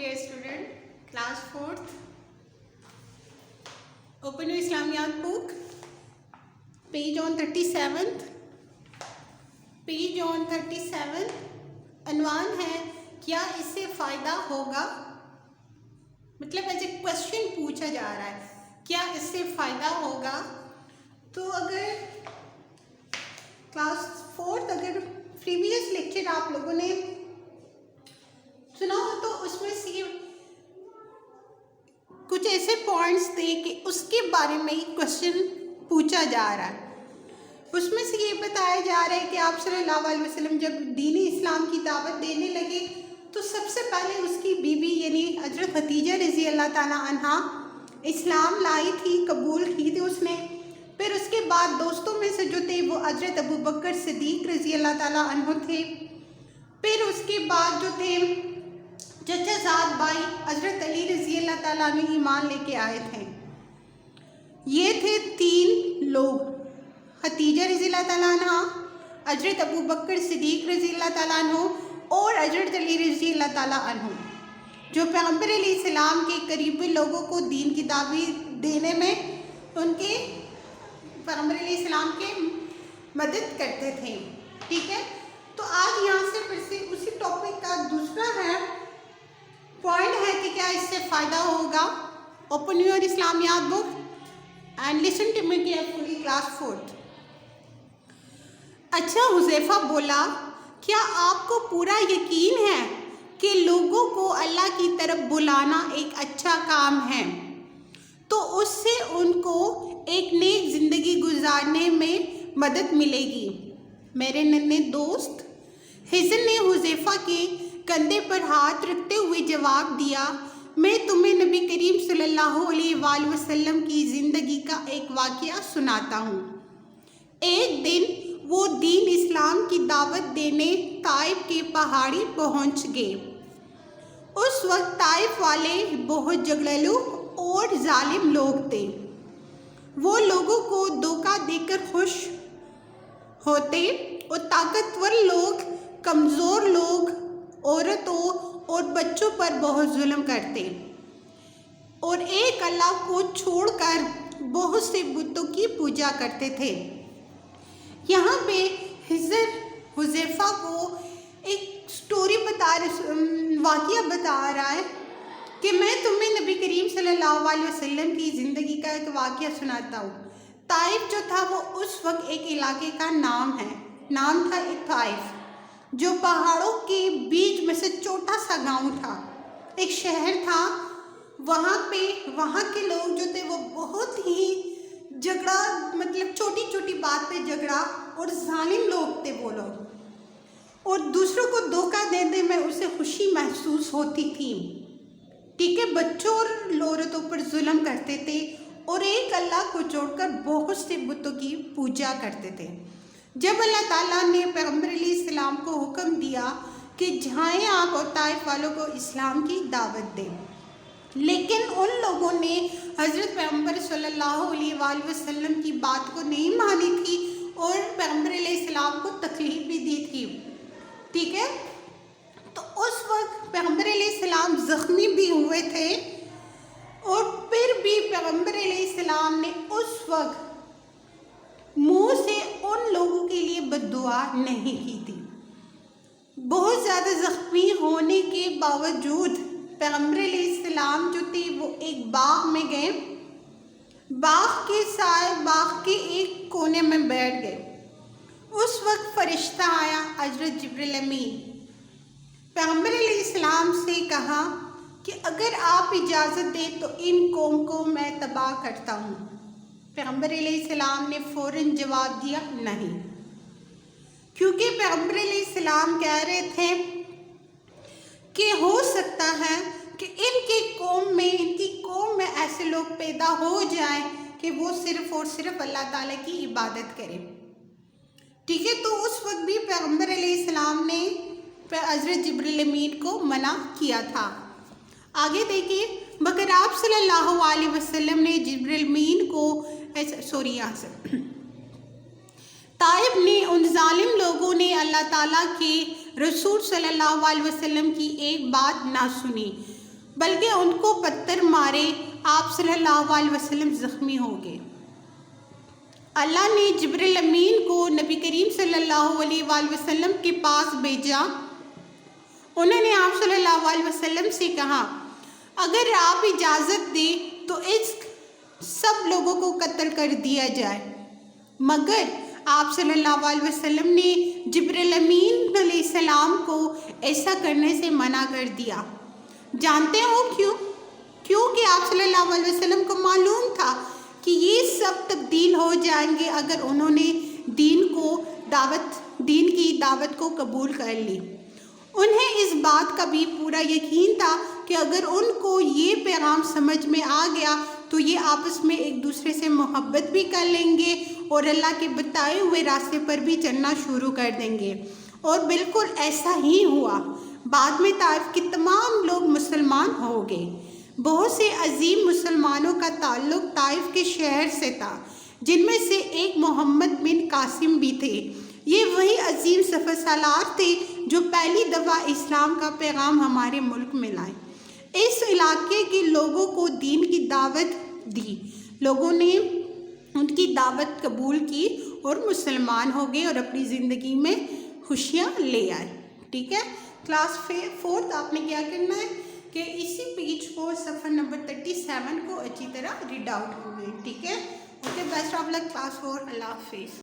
dear student, class 4th. Open your Islamiyat book, page on 37th. Page on 37 अनवान है क्या इससे फ़ायदा होगा, मतलब ऐसे क्वेश्चन पूछा जा रहा है क्या इससे फ़ायदा होगा। तो अगर क्लास 4th अगर प्रीवियस लेक्चर आप लोगों ने सुना हो तो उसमें से कुछ ऐसे पॉइंट्स थे कि उसके बारे में ही क्वेश्चन पूछा जा रहा है। उसमें से ये बताया जा रहा है कि आप सल्लल्लाहु अलैहि वसल्लम जब दीन इस्लाम की दावत देने लगे तो सबसे पहले उसकी बीवी यानी हज़रत खदीजा रज़ी अल्लाह ताला अन्हा इस्लाम लाई थी, कबूल की थी उसने। फिर उसके बाद दोस्तों में से जो थे वो हज़रत अबू बकर सिद्दीक़ रज़ी अल्लाह ताला अन्हु थे। फिर उसके बाद जो थे चचाज़ाद भाई हज़रत अली रज़ी अल्लाह ताला अन्हु ईमान लेके आए थे। ये थे 3 लोग, खदीजा रज़ी अल्लाह ताला अन्हा, हज़रत अबू बकर सिद्दीक़ रज़ी अल्लाह ताला अन्हु और हज़रत अली रज़ी अल्लाह ताला अन्हु, जो पैगम्बर अलैहिस्सलाम के करीबी लोगों को दीन की दावत देने में उनके पैगम्बर अलैहिस्सलाम के मदद करते थे। ठीक है, तो आज यहाँ से फिर से उसी टॉपिक का दूसरा है पॉइंट है कि क्या इससे फ़ायदा होगा। Open your Islamiyat book and listen to me carefully class 4th। अच्छा, हुज़ैफ़ा बोला क्या आपको पूरा यकीन है कि लोगों को अल्लाह की तरफ बुलाना एक अच्छा काम है तो उससे उनको एक नेक ज़िंदगी गुजारने में मदद मिलेगी। मेरे नन्हे दोस्त, हिज़र ने हुज़ैफ़ा के कंधे पर हाथ रखते हुए जवाब दिया, मैं तुम्हें नबी करीम सल्लल्लाहु अलैहि वसल्लम की ज़िंदगी का एक वाक़या सुनाता हूँ। एक दिन वो दीन इस्लाम की दावत देने ताइफ के पहाड़ी पहुँच गए। उस वक्त ताइफ वाले बहुत झगड़ालू और जालिम लोग थे। वो लोगों को धोखा देकर खुश होते और ताकतवर लोग कमज़ोर लोग, औरतों और बच्चों पर बहुत जुल्म करते और एक अल्लाह को छोड़कर बहुत से बुतों की पूजा करते थे। यहाँ पे हिज़र हुज़ैफ़ा को एक स्टोरी वाक़या बता रहा है कि मैं तुम्हें नबी करीम सल्लल्लाहु अलैहि वसल्लम की ज़िंदगी का एक वाक़या सुनाता हूँ। ताइफ जो था वो उस वक्त एक इलाके का नाम था एक ताइफ, जो पहाड़ों के बीच में से छोटा सा गांव था, एक शहर था। वहाँ के लोग जो थे वो बहुत ही झगड़ा, मतलब छोटी छोटी बात पे झगड़ा और जालिम लोग थे वो लोग, और दूसरों को धोखा देने में उसे खुशी महसूस होती थी। ठीक है, बच्चों और औरतों पर जुल्म करते थे और एक अल्लाह को छोड़कर बहुत से बुतों की पूजा करते थे। जब अल्लाह ताला ने पैगम्बर अलैहिस्सलाम को हुक्म दिया कि जाएं आप और ताइफ वालों को इस्लाम की दावत दें, लेकिन उन लोगों ने हज़रत पैगम्बर सल्लल्लाहु अलैहि वसल्लम की बात को नहीं मानी थी और पैगम्बर अलैहिस्सलाम को तकलीफ़ भी दी थी। ठीक है, तो उस वक्त पैगम्बर अलैहिस्सलाम ज़ख्मी भी हुए थे और फिर भी पैगम्बर अलैहिस्सलाम ने उस वक्त मुँह से उन लोगों के लिए बद्दुआ नहीं की थी। बहुत ज़्यादा ज़ख्मी होने के बावजूद पैगम्बर अलैहिस्सलाम जो थे वो एक बाग में गए, बाग के एक कोने में बैठ गए। उस वक्त फरिश्ता आया, हज़रत जिब्रील अमीन, पैगम्बर अलैहिस्सलाम से कहा कि अगर आप इजाज़त दें तो इन कौम को मैं तबाह करता हूँ। पैगम्बर अलैहिस्सलाम ने फ़ौरन जवाब दिया नहीं, क्योंकि पैगम्बर अलैहिस्सलाम कह रहे थे कि हो सकता है कि इनकी कौम में ऐसे लोग पैदा हो जाएं कि वो सिर्फ़ और सिर्फ अल्लाह ताला की इबादत करें। ठीक है, तो उस वक्त भी पैगम्बर अलैहिस्सलाम ने हज़रत जिब्रील अमीन को मना किया था। आगे देखिए, मगर आप सल्लल्लाहु अलैहि वसल्लम ने जिब्रील अमीन को ताइफ ने उन जालिम लोगों ने अल्लाह ताला के रसूल सल्लल्लाहु अलैहि वसल्लम की एक बात ना सुनी بلکہ ان کو پتھر مارے آپ صلی اللہ علیہ وسلم زخمی ہو گئے۔ اللہ نے جبریل امین کو نبی کریم صلی اللہ علیہ وآلہ وسلم کے پاس بھیجا۔ انہوں نے آپ صلی اللہ علیہ وسلم سے کہا، اگر آپ اجازت دیں تو اس سب لوگوں کو قتل کر دیا جائے، مگر آپ صلی اللہ علیہ وسلم نے جبریل امین علیہ السلام کو ایسا کرنے سے منع کر دیا۔ جانتے ہو کیوں؟ کیونکہ آپ صلی اللہ علیہ وسلم کو معلوم تھا کہ یہ سب تبدیل ہو جائیں گے اگر انہوں نے دین کی دعوت کو قبول کر لی۔ انہیں اس بات کا بھی پورا یقین تھا کہ اگر ان کو یہ پیغام سمجھ میں آ گیا تو یہ آپس میں ایک دوسرے سے محبت بھی کر لیں گے اور اللہ کے بتائے ہوئے راستے پر بھی چلنا شروع کر دیں گے، اور بالکل ایسا ہی ہوا۔ بعد میں طائف کے تمام لوگ مسلمان ہو گئے۔ بہت سے عظیم مسلمانوں کا تعلق طائف کے شہر سے تھا، جن میں سے ایک محمد بن قاسم بھی تھے۔ یہ وہی عظیم سفر سالار تھے جو پہلی دفعہ اسلام کا پیغام ہمارے ملک میں لائے۔ اس علاقے کے لوگوں کو دین کی دعوت دی، لوگوں نے ان کی دعوت قبول کی اور مسلمان ہو گئے اور اپنی زندگی میں خوشیاں لے آئے۔ ٹھیک ہے، کلاس 4 آپ نے کیا کرنا ہے کہ اسی پیج کو صفحہ نمبر 37 کو اچھی طرح ریڈ آؤٹ ہو گئے۔ ٹھیک ہے، okay, best of luck class 4، اللہ حافظ۔